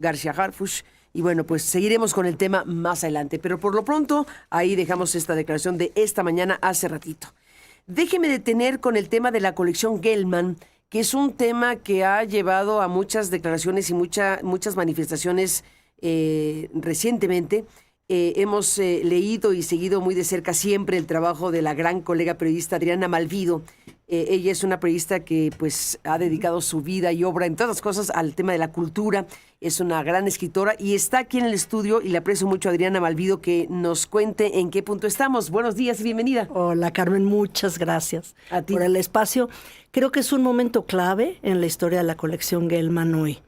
García Harfuch. Y bueno, pues seguiremos con el tema más adelante. Pero por lo pronto, ahí dejamos esta declaración de esta mañana hace ratito. Déjeme detener con el tema de la colección Gelman, que es un tema que ha llevado a muchas declaraciones y muchas manifestaciones recientemente. Hemos leído y seguido muy de cerca siempre el trabajo de la gran colega periodista Adriana Malvido. Ella es una periodista que pues ha dedicado su vida y obra, en todas las cosas, al tema de la cultura. Es una gran escritora y está aquí en el estudio, y le aprecio mucho a Adriana Malvido que nos cuente en qué punto estamos. Buenos días y bienvenida. Hola, Carmen, muchas gracias a ti por el espacio. Creo que es un momento clave en la historia de la colección Gelman hoy.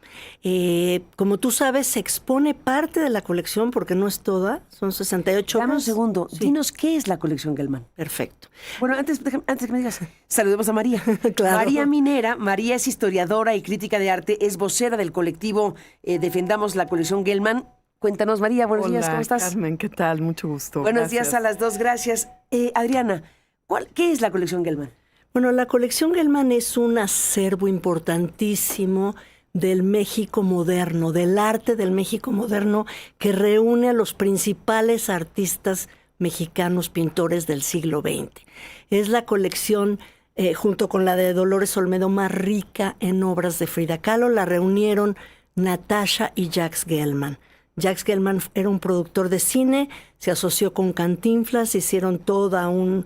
Como tú sabes, se expone parte de la colección, porque no es toda, son 68 obras. Dame un segundo, Sí. Dinos qué es la colección Gelman. Perfecto. Bueno, antes que me digas, saludemos a María. Claro. María Minera. María es historiadora y crítica de arte, es vocera del colectivo Defendamos la colección Gelman. Cuéntanos, María, buenos días, ¿cómo estás? Carmen, ¿qué tal? Mucho gusto. Buenos Gracias. días a las dos, gracias. Adriana, ¿qué es la colección Gelman? Bueno, la colección Gelman es un acervo importantísimo del México moderno, del arte del México moderno, que reúne a los principales artistas mexicanos, pintores del siglo XX. Es la colección, junto con la de Dolores Olmedo, más rica en obras de Frida Kahlo. La reunieron Natasha y Jacques Gelman. Jacques Gelman era un productor de cine, se asoció con Cantinflas, hicieron toda una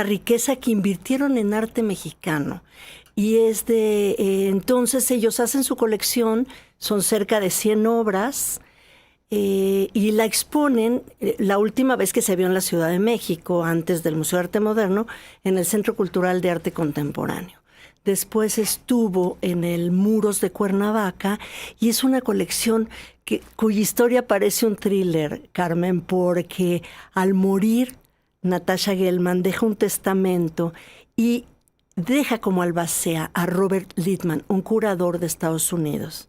riqueza que invirtieron en arte mexicano. Y entonces ellos hacen su colección, son cerca de 100 obras, y la exponen la última vez que se vio en la Ciudad de México, antes del Museo de Arte Moderno, en el Centro Cultural de Arte Contemporáneo. Después estuvo en el Muros de Cuernavaca, y es una colección cuya historia parece un thriller, Carmen, porque al morir Natasha Gelman deja un testamento y deja como albacea a Robert Littman, un curador de Estados Unidos.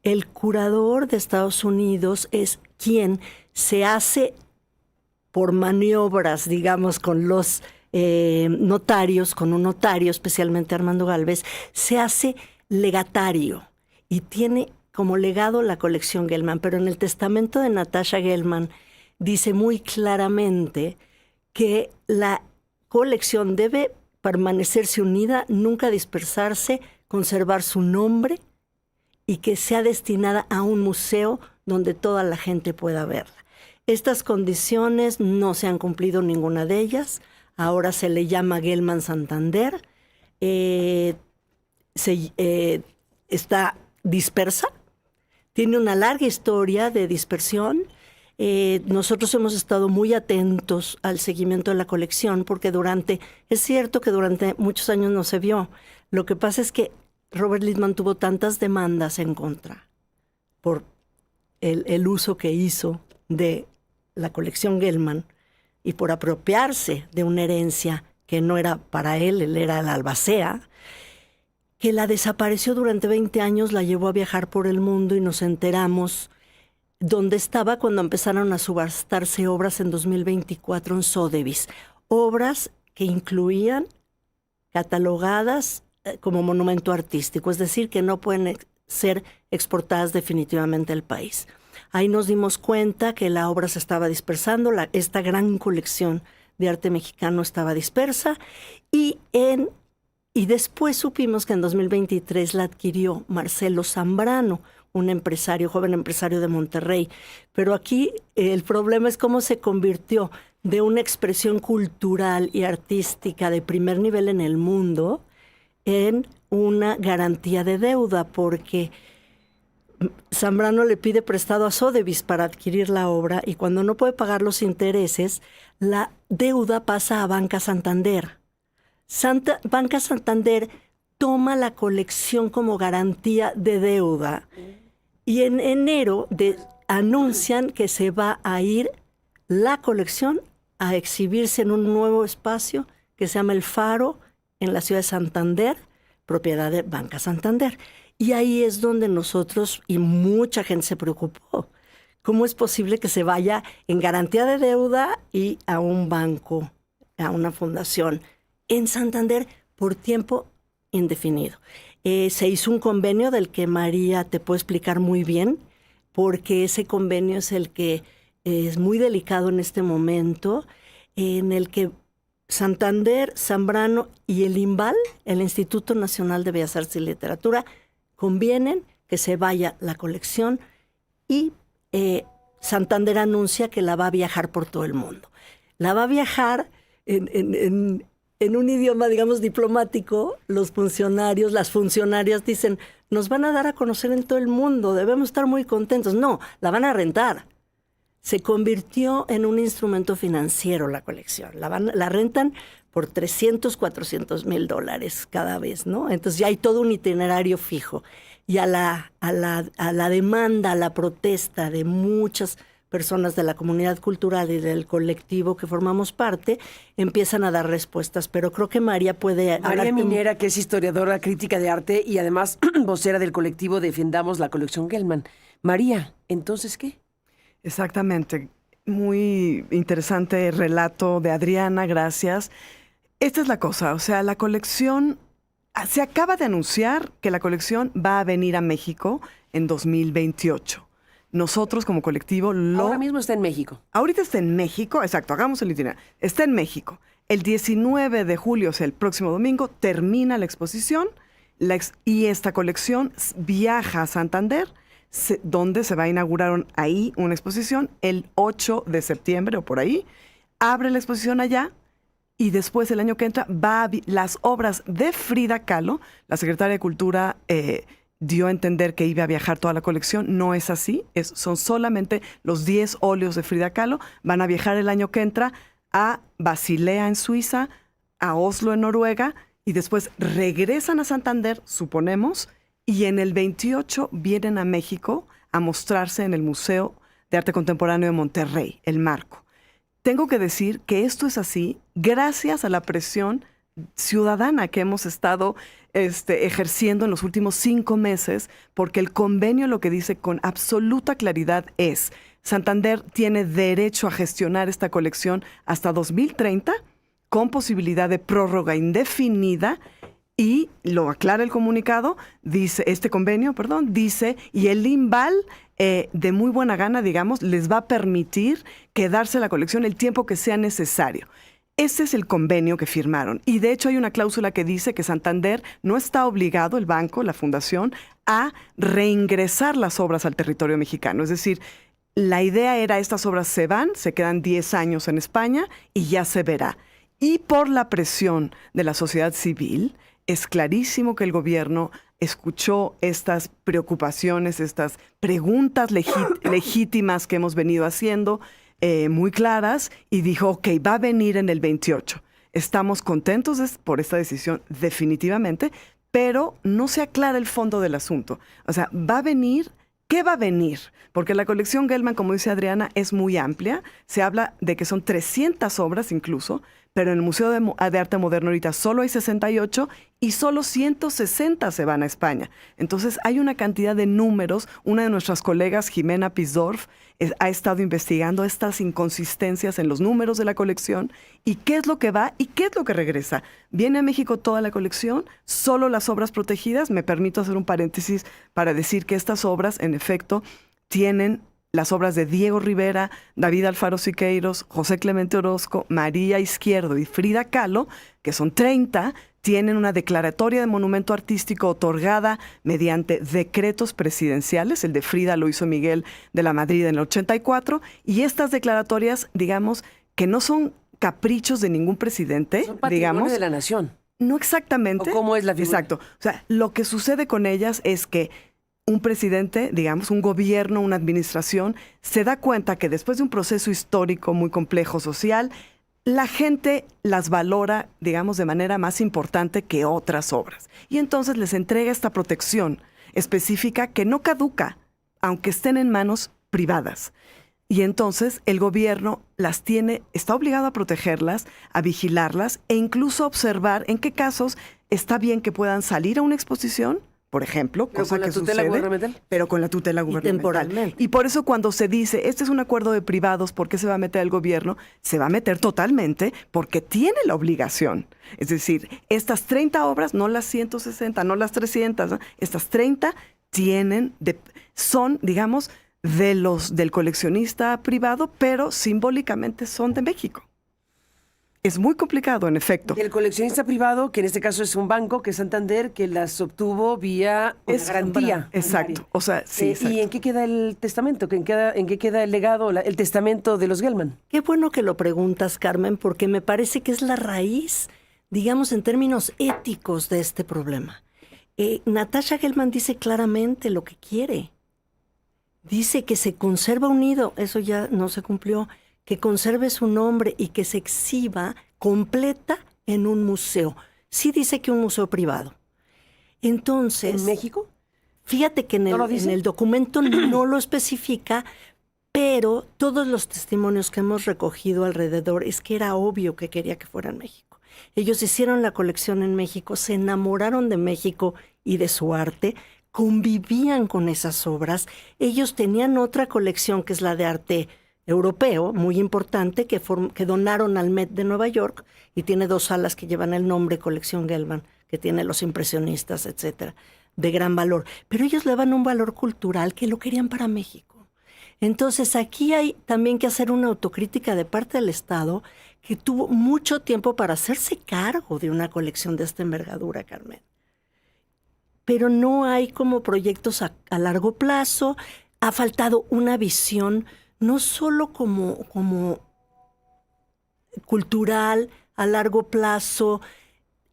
El curador de Estados Unidos es quien se hace por maniobras, digamos, con los notarios, con un notario, especialmente Armando Gálvez, se hace legatario y tiene como legado la colección Gelman. Pero en el testamento de Natasha Gelman dice muy claramente que la colección debe permanecerse unida, nunca dispersarse, conservar su nombre y que sea destinada a un museo donde toda la gente pueda verla. Estas condiciones no se han cumplido ninguna de ellas. Ahora se le llama Gelman Santander. Está dispersa. Tiene una larga historia de dispersión. Nosotros hemos estado muy atentos al seguimiento de la colección porque es cierto que durante muchos años no se vio. Lo que pasa es que Robert Littman tuvo tantas demandas en contra por el uso que hizo de la colección Gelman y por apropiarse de una herencia que no era para él era la albacea, que la desapareció durante 20 años, la llevó a viajar por el mundo y nos enteramos dónde estaba cuando empezaron a subastarse obras en 2024 en Sotheby's. Obras que incluían catalogadas como monumento artístico, es decir, que no pueden ser exportadas definitivamente al país. Ahí nos dimos cuenta que la obra se estaba dispersando, esta gran colección de arte mexicano estaba dispersa, y después supimos que en 2023 la adquirió Marcelo Zambrano, un joven empresario de Monterrey. Pero aquí el problema es cómo se convirtió de una expresión cultural y artística de primer nivel en el mundo en una garantía de deuda, porque Zambrano le pide prestado a Sotheby's para adquirir la obra y cuando no puede pagar los intereses, la deuda pasa a Banca Santander. Banca Santander toma la colección como garantía de deuda y en enero anuncian que se va a ir la colección a exhibirse en un nuevo espacio que se llama El Faro en la ciudad de Santander, propiedad de Banca Santander. Y ahí es donde nosotros y mucha gente se preocupó. ¿Cómo es posible que se vaya en garantía de deuda y a un banco, a una fundación en Santander por tiempo indefinido? Se hizo un convenio del que María te puede explicar muy bien, porque ese convenio es el que es muy delicado en este momento, en el que Santander, Zambrano y el INVAL, el Instituto Nacional de Bellas Artes y Literatura, convienen que se vaya la colección y Santander anuncia que la va a viajar por todo el mundo. La va a viajar en un idioma, digamos, diplomático. Los funcionarios, las funcionarias dicen, nos van a dar a conocer en todo el mundo, debemos estar muy contentos. No, la van a rentar. Se convirtió en un instrumento financiero la colección. La rentan por 300, 400 mil dólares cada vez, ¿no? Entonces ya hay todo un itinerario fijo. Y a la demanda, a la protesta de muchas personas de la comunidad cultural y del colectivo que formamos parte, empiezan a dar respuestas. Pero creo que María puede... María Minera, que es historiadora, crítica de arte y además vocera del colectivo Defendamos la Colección Gelman. María, ¿entonces qué? Exactamente. Muy interesante relato de Adriana, gracias. Esta es la cosa, o sea, la colección... Se acaba de anunciar que la colección va a venir a México en 2028. Nosotros como colectivo Ahora mismo está en México. Ahorita está en México, exacto, hagamos el itinerario. Está en México. El 19 de julio, o sea, el próximo domingo, termina la exposición y esta colección viaja a Santander, donde se va a inaugurar ahí una exposición el 8 de septiembre o por ahí. Abre la exposición allá y después, el año que entra, las obras de Frida Kahlo, la secretaria de Cultura, dio a entender que iba a viajar toda la colección. No es así, son solamente los 10 óleos de Frida Kahlo. Van a viajar el año que entra a Basilea en Suiza, a Oslo en Noruega, y después regresan a Santander, suponemos, y en el 28 vienen a México a mostrarse en el Museo de Arte Contemporáneo de Monterrey, el Marco. Tengo que decir que esto es así gracias a la presión ciudadana que hemos estado ejerciendo en los últimos 5 meses, porque el convenio lo que dice con absoluta claridad es: Santander tiene derecho a gestionar esta colección hasta 2030, con posibilidad de prórroga indefinida, y lo aclara el comunicado, dice, este convenio, dice, y el INVAL, de muy buena gana, digamos, les va a permitir quedarse la colección el tiempo que sea necesario. Ese es el convenio que firmaron. Y de hecho hay una cláusula que dice que Santander no está obligado, el banco, la fundación, a reingresar las obras al territorio mexicano. Es decir, la idea era, estas obras se van, se quedan 10 años en España y ya se verá. Y por la presión de la sociedad civil, es clarísimo que el gobierno escuchó estas preocupaciones, estas preguntas legítimas que hemos venido haciendo, muy claras, y dijo, ok, va a venir en el 28. Estamos contentos por esta decisión, definitivamente, pero no se aclara el fondo del asunto. O sea, va a venir, ¿qué va a venir? Porque la colección Gelman, como dice Adriana, es muy amplia. Se habla de que son 300 obras incluso, pero en el Museo de Arte Moderno ahorita solo hay 68 y solo 160 se van a España. Entonces hay una cantidad de números. Una de nuestras colegas, Jimena Pisdorf, ha estado investigando estas inconsistencias en los números de la colección y qué es lo que va y qué es lo que regresa. Viene a México toda la colección, solo las obras protegidas. Me permito hacer un paréntesis para decir que estas obras, en efecto, tienen las obras de Diego Rivera, David Alfaro Siqueiros, José Clemente Orozco, María Izquierdo y Frida Kahlo, que son 30, tienen una declaratoria de monumento artístico otorgada mediante decretos presidenciales. El de Frida lo hizo Miguel de la Madrid en el 84, y estas declaratorias, digamos, que no son caprichos de ningún presidente, son patrimonio de la nación. No exactamente. ¿O cómo es la figura? Exacto. O sea, lo que sucede con ellas es que un presidente, digamos, un gobierno, una administración, se da cuenta que después de un proceso histórico muy complejo social, la gente las valora, digamos, de manera más importante que otras obras. Y entonces les entrega esta protección específica que no caduca, aunque estén en manos privadas. Y entonces el gobierno está obligado a protegerlas, a vigilarlas e incluso a observar en qué casos está bien que puedan salir a una exposición, por ejemplo, Pero cosa con la que tutela sucede, gubernamental. pero con la tutela gubernamental. temporalmente. Y por eso cuando se dice, este es un acuerdo de privados, ¿por qué se va a meter el gobierno? Se va a meter totalmente porque tiene la obligación. Es decir, estas 30 obras, no las 160, no las 300, ¿no? Estas 30 son, digamos, del coleccionista privado, pero simbólicamente son de México. Es muy complicado, en efecto. El coleccionista privado, que en este caso es un banco, que es Santander, que las obtuvo vía una Es garantía. Exacto. bancaria. O sea, sí, exacto. ¿Y en qué queda el testamento? ¿En qué queda el legado, el testamento de los Gelman? Qué bueno que lo preguntas, Carmen, porque me parece que es la raíz, digamos, en términos éticos de este problema. Natasha Gelman dice claramente lo que quiere. Dice que se conserva unido, eso ya no se cumplió, que conserve su nombre y que se exhiba completa en un museo. Sí dice que un museo privado. Entonces, ¿En México? fíjate que ¿No lo dice? en el documento no lo especifica, pero todos los testimonios que hemos recogido alrededor es que era obvio que quería que fuera en México. Ellos hicieron la colección en México, se enamoraron de México y de su arte, convivían con esas obras. Ellos tenían otra colección que es la de arte europeo, muy importante, que donaron al Met de Nueva York y tiene 2 salas que llevan el nombre Colección Gelman, que tiene los impresionistas, etcétera, de gran valor. Pero ellos le dan un valor cultural que lo querían para México. Entonces aquí hay también que hacer una autocrítica de parte del Estado que tuvo mucho tiempo para hacerse cargo de una colección de esta envergadura, Carmen. Pero no hay como proyectos a largo plazo, ha faltado una visión no solo como cultural, a largo plazo,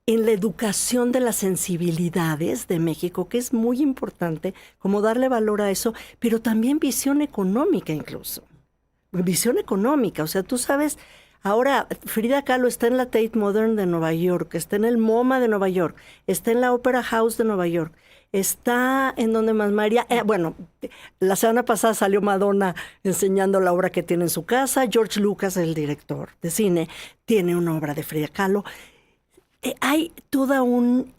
en la educación de las sensibilidades de México, que es muy importante, como darle valor a eso, pero también visión económica incluso. Visión económica, o sea, tú sabes, ahora Frida Kahlo está en la Tate Modern de Nueva York, está en el MoMA de Nueva York, está en la Opera House de Nueva York, está en donde más María, bueno, la semana pasada salió Madonna enseñando la obra que tiene en su casa, George Lucas, el director de cine, tiene una obra de Frida Kahlo. Hay todo un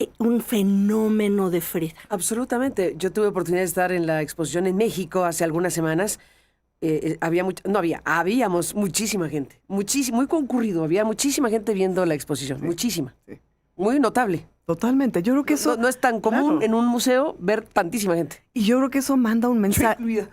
fenómeno de Frida. Absolutamente. Yo tuve oportunidad de estar en la exposición en México hace algunas semanas. Habíamos muchísima gente, muy concurrido, había muchísima gente viendo la exposición, muchísima. Sí. Muy notable. Totalmente. Yo creo que eso... No es tan común Claro. en un museo ver tantísima gente. Y yo creo que eso manda un mensaje. incluida.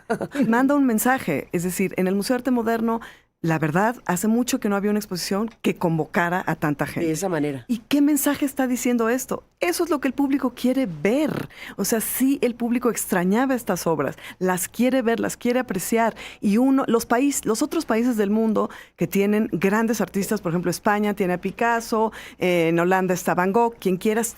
Manda un mensaje. Es decir, en el Museo de Arte Moderno, la verdad, hace mucho que no había una exposición que convocara a tanta gente. De esa manera. ¿Y qué mensaje está diciendo esto? Eso es lo que el público quiere ver. O sea, sí, el público extrañaba estas obras, las quiere ver, las quiere apreciar. Y los otros países del mundo que tienen grandes artistas, por ejemplo, España tiene a Picasso, en Holanda está Van Gogh, quien quieras,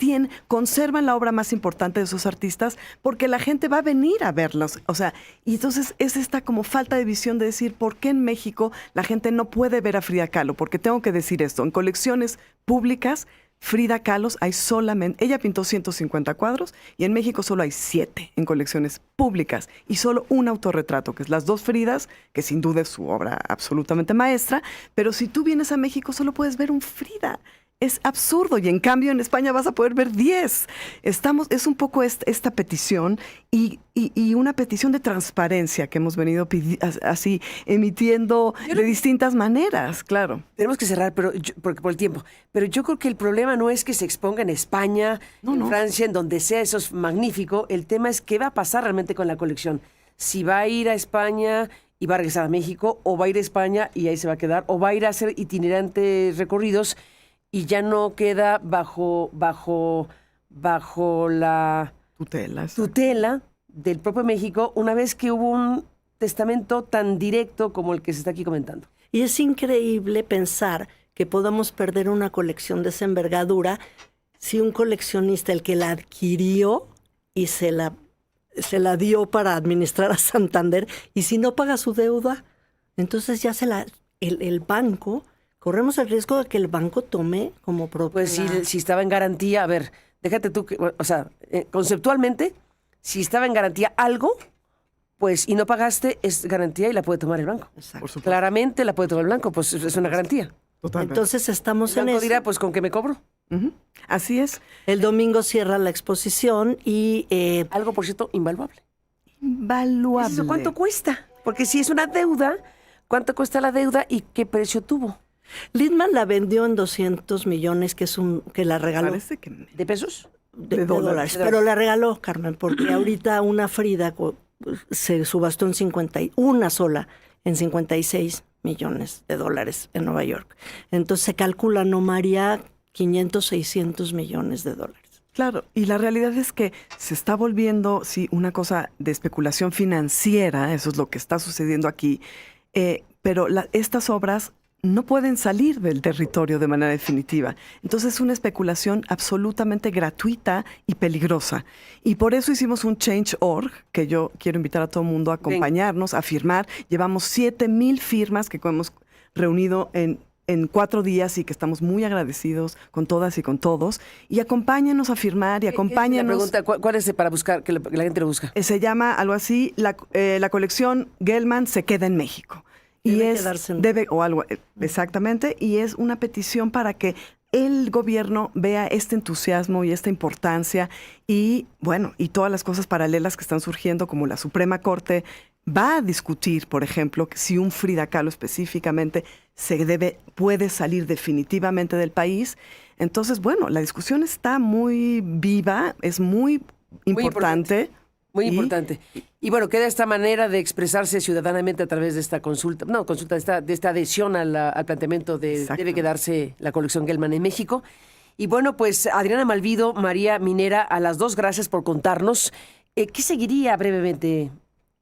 conservan la obra más importante de esos artistas porque la gente va a venir a verlos. O sea, y entonces es esta como falta de visión de decir, ¿por qué en México la gente no puede ver a Frida Kahlo? Porque tengo que decir esto, en colecciones públicas, Frida Kahlo hay solamente, ella pintó 150 cuadros y en México solo hay 7 en colecciones públicas y solo un autorretrato, que es Las dos Fridas, que sin duda es su obra absolutamente maestra, pero si tú vienes a México solo puedes ver un Frida. Es absurdo y en cambio en España vas a poder ver 10. Es un poco esta petición y una petición de transparencia que hemos venido así emitiendo de distintas maneras, claro. Tenemos que cerrar porque por el tiempo. Pero yo creo que el problema no es que se exponga en España, en Francia, en donde sea, eso es magnífico. El tema es qué va a pasar realmente con la colección. Si va a ir a España y va a regresar a México, o va a ir a España y ahí se va a quedar, o va a ir a hacer itinerantes recorridos y ya no queda bajo la tutela del propio México, una vez que hubo un testamento tan directo como el que se está aquí comentando. Y es increíble pensar que podamos perder una colección de esa envergadura si un coleccionista, el que la adquirió y se la dio para administrar a Santander, y si no paga su deuda, entonces ya el banco... Corremos el riesgo de que el banco tome como propio. Pues si estaba en garantía, a ver, déjate tú, o sea, conceptualmente, si estaba en garantía algo, pues y no pagaste, es garantía y la puede tomar el banco. Exacto. Claramente la puede tomar el banco, pues es una garantía. Totalmente. Entonces estamos El en banco eso. dirá, pues ¿con qué me cobro? Ujú. Así es. El domingo cierra la exposición y Algo, por cierto, invaluable. Invaluable. ¿Eso cuánto cuesta? Porque si es una deuda, ¿cuánto cuesta la deuda y qué precio tuvo? Lindman la vendió en 200 millones, que la regaló. Parece que ¿De pesos? De de dólares. dólares. Pero la regaló, Carmen, porque ahorita una Frida se subastó en 51 sola, en 56 millones de dólares en Nueva York. Entonces se calcula, no María, 500, 600 millones de dólares. Claro, y la realidad es que se está volviendo, sí, una cosa de especulación financiera, eso es lo que está sucediendo aquí, pero estas obras no pueden salir del territorio de manera definitiva. Entonces es una especulación absolutamente gratuita y peligrosa. Y por eso hicimos un Change.org, que yo quiero invitar a todo el mundo a acompañarnos, a firmar. Llevamos 7,000 firmas que hemos reunido en 4 días y que estamos muy agradecidos con todas y con todos. Y acompáñanos a firmar y acompáñanos. La pregunta, ¿cuál es para buscar, que la gente lo busca? Se llama algo así, la colección Gelman se queda en México. Debe quedarse en o algo, exactamente, y es una petición para que el gobierno vea este entusiasmo y esta importancia y, bueno, y todas las cosas paralelas que están surgiendo, como la Suprema Corte va a discutir, por ejemplo, que si un Frida Kahlo específicamente puede salir definitivamente del país. Entonces, bueno, la discusión está muy viva, es muy importante. Muy importante. Y bueno, queda esta manera de expresarse ciudadanamente a través de esta consulta, de esta adhesión al planteamiento de Exacto. debe quedarse la colección Gelman en México. Y bueno, pues Adriana Malvido, María Minera, a las dos, gracias por contarnos. ¿Qué seguiría brevemente,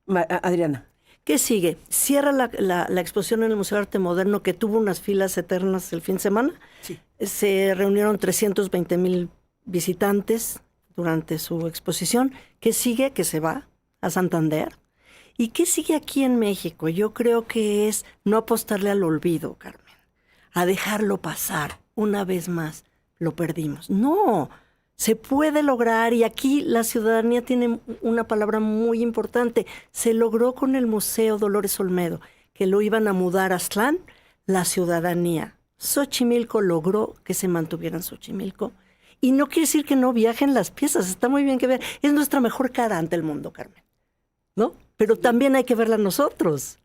Adriana? ¿Qué sigue? Cierra la exposición en el Museo de Arte Moderno, que tuvo unas filas eternas el fin de semana. Sí. Se reunieron 320,000 visitantes durante su exposición. ¿Qué sigue? Que se va a Santander. ¿Y qué sigue aquí en México? Yo creo que es no apostarle al olvido, Carmen, a dejarlo pasar una vez más. Lo perdimos. No, se puede lograr, y aquí la ciudadanía tiene una palabra muy importante. Se logró con el Museo Dolores Olmedo, que lo iban a mudar a Aztlán, la ciudadanía. Xochimilco logró que se mantuviera en Xochimilco. Y no quiere decir que no viajen las piezas, está muy bien que ver. Es nuestra mejor cara ante el mundo, Carmen, ¿no? Pero también hay que verla nosotros.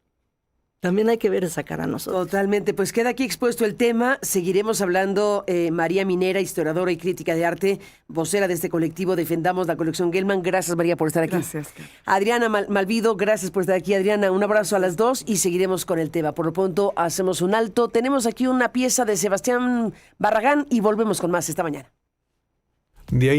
También hay que ver esa cara nosotros. Totalmente, pues queda aquí expuesto el tema. Seguiremos hablando. María Minera, historiadora y crítica de arte, vocera de este colectivo Defendamos la Colección Gelman. Gracias, María, por estar aquí. Gracias. Adriana Malvido, gracias por estar aquí. Adriana, un abrazo a las dos y seguiremos con el tema. Por lo pronto, hacemos un alto. Tenemos aquí una pieza de Sebastián Barragán y volvemos con más esta mañana. Día